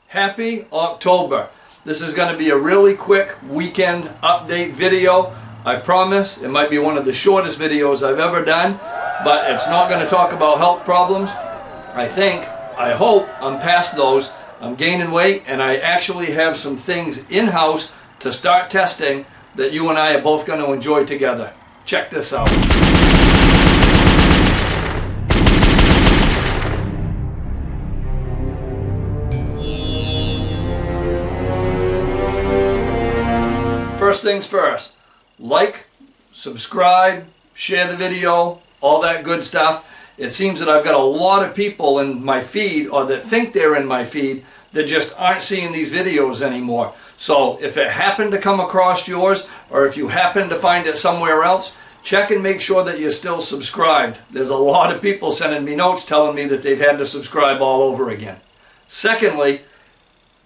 Happy October. This is going to be a really quick weekend update video. I promise it might be one of the shortest videos I've ever done, but it's not going to talk about health problems. I hope I'm past those. I'm gaining weight and I actually have some things in-house to start testing that you and I are both going to enjoy together. Check this out. First things first, like, subscribe, share the video, all that good stuff. It seems that I've got a lot of people in my feed, or that think they're in my feed, that just aren't seeing these videos anymore. So if it happened to come across yours, or if you happen to find it somewhere else, check and make sure that you're still subscribed. There's a lot of people sending me notes telling me that they've had to subscribe all over again. Secondly,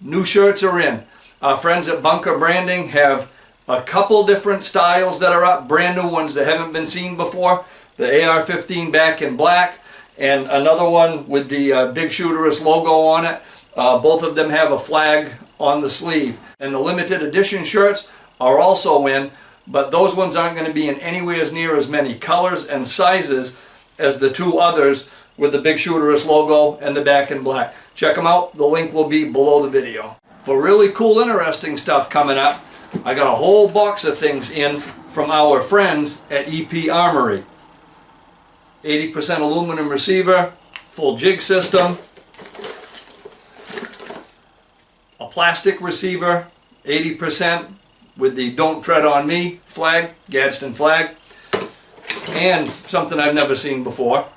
new shirts are in. Our friends at Bunker Branding have a couple different styles that are up, brand new ones that haven't been seen before. The AR-15 back in black, and another one with the Bigshooterist logo on it. Both of them have a flag on the sleeve. And the limited edition shirts are also in, but those ones aren't going to be in anywhere near as many colors and sizes as the two others with the Bigshooterist logo and the back in black. Check them out. The link will be below the video. For really cool, interesting stuff coming up, I got a whole box of things in from our friends at EPA Armory. 80% aluminum receiver, full jig system, a plastic receiver, 80% with the Don't Tread on Me flag, Gadsden flag, and something I've never seen before,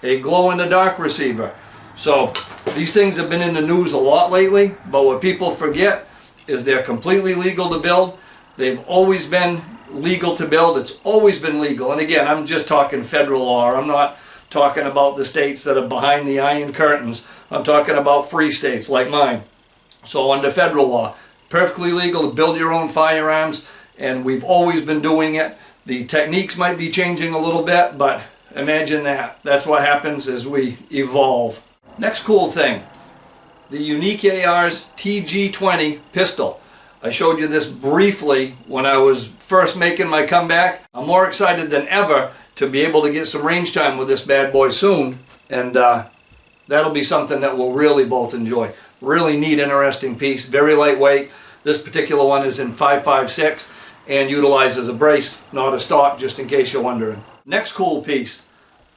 a glow-in-the-dark receiver. So these things have been in the news a lot lately, but what people forget is they're completely legal to build. They've always been legal to build. It's always been legal. And again, I'm just talking federal law. I'm not talking about the states that are behind the iron curtains. I'm talking about free states like mine. So under federal law, perfectly legal to build your own firearms, and we've always been doing it. The techniques might be changing a little bit, but imagine that. That's what happens as we evolve. Next cool thing, the Unique-ARs TG20 pistol. I showed you this briefly when I was first making my comeback. I'm more excited than ever to be able to get some range time with this bad boy soon, and that'll be something that we'll really both enjoy. Really neat, interesting piece, very lightweight. This particular one is in 5.56 and utilizes a brace, not a stock, just in case you're wondering. Next cool piece,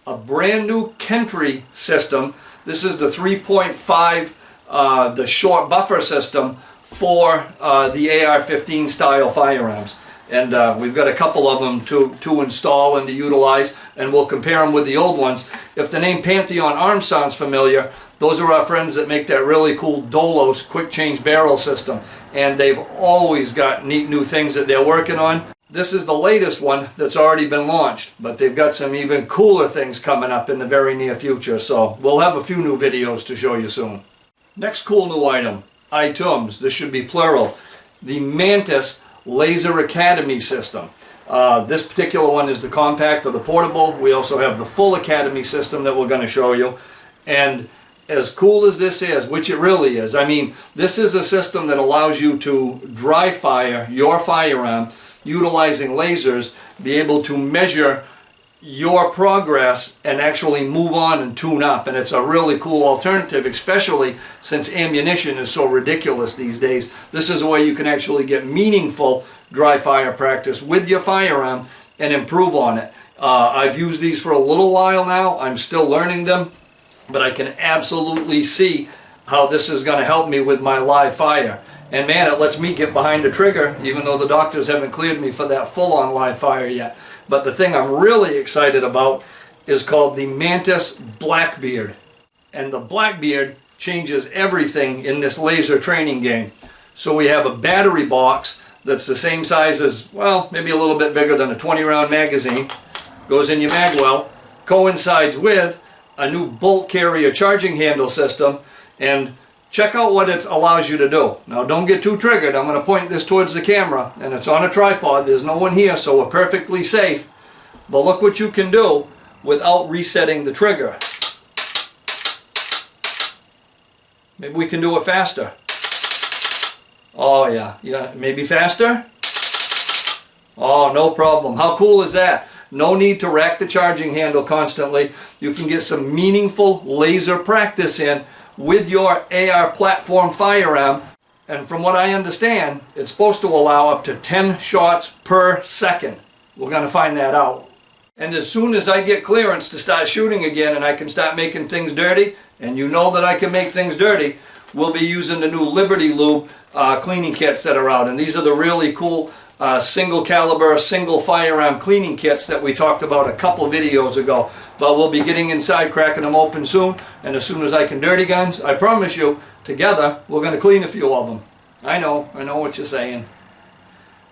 a brand new Kentri system. This is the 3.5 the short buffer system for the AR-15 style firearms, and we've got a couple of them to install and to utilize, and we'll compare them with the old ones. If the name Pantheon Arms sounds familiar, those are our friends that make that really cool Dolos quick change barrel system, and they've always got neat new things that they're working on. This is the latest one that's already been launched, but they've got some even cooler things coming up in the very near future, so we'll have a few new videos to show you soon. Next cool new item, items, this should be plural, the Mantis Laser Academy system. This particular one is the compact or the portable. We also have the full Academy system that we're going to show you. And as cool as this is, which it really is, I mean, this is a system that allows you to dry fire your firearm utilizing lasers, be able to measure your progress and actually move on and tune up. And it's a really cool alternative, especially since ammunition is so ridiculous these days. This is a way you can actually get meaningful dry fire practice with your firearm and improve on it. I've used these for a little while now. I'm still learning them, but I can absolutely see how this is going to help me with my live fire. And man, it lets me get behind the trigger, even though the doctors haven't cleared me for that full-on live fire yet. But the thing I'm really excited about is called the Mantis Blackbeard. And the Blackbeard changes everything in this laser training game. So we have a battery box that's the same size as, well, maybe a little bit bigger than a 20-round magazine. Goes in your mag well, coincides with a new bolt carrier charging handle system, and check out what it allows you to do. Now don't get too triggered. I'm going to point this towards the camera, and it's on a tripod. There's no one here, so we're perfectly safe. but look what you can do without resetting the trigger. Maybe we can do it faster. Oh yeah, maybe faster? Oh, no problem. How cool is that? No need to rack the charging handle constantly. You can get some meaningful laser practice in with your AR platform firearm. And from what I understand, it's supposed to allow up to 10 shots per second. We're going to find that out. And as soon as I get clearance to start shooting again and I can start making things dirty, and you know that I can make things dirty, we'll be using the new Liberty Lube cleaning kits that are out. And these are the really cool single caliber, single firearm cleaning kits that we talked about a couple videos ago. But we'll be getting inside, cracking them open soon. And as soon as I can dirty guns, I promise you, together, we're going to clean a few of them. I know what you're saying.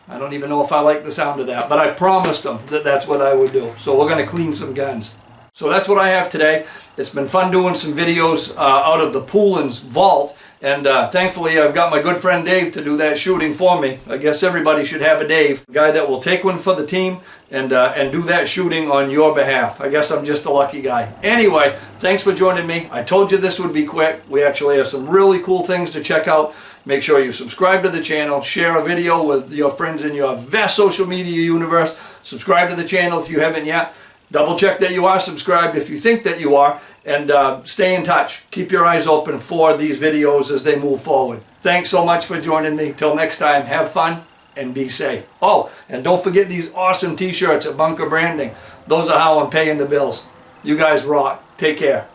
I don't even know if I like the sound of that, but I promised them that that's what I would do. So we're going to clean some guns. So that's what I have today. It's been fun doing some videos out of the Poulin's vault. And thankfully I've got my good friend Dave to do that shooting for me. I guess everybody should have a Dave, a guy that will take one for the team and do that shooting on your behalf. I guess I'm just a lucky guy. Anyway, thanks for joining me. I told you this would be quick. We actually have some really cool things to check out. Make sure you subscribe to the channel, share a video with your friends in your vast social media universe. Subscribe to the channel if you haven't yet. Double check that you are subscribed if you think that you are, and stay in touch. Keep your eyes open for these videos as they move forward. Thanks so much for joining me. Till next time, have fun and be safe. Oh, and don't forget these awesome t-shirts at Bunker Branding. Those are how I'm paying the bills. You guys rock. Take care.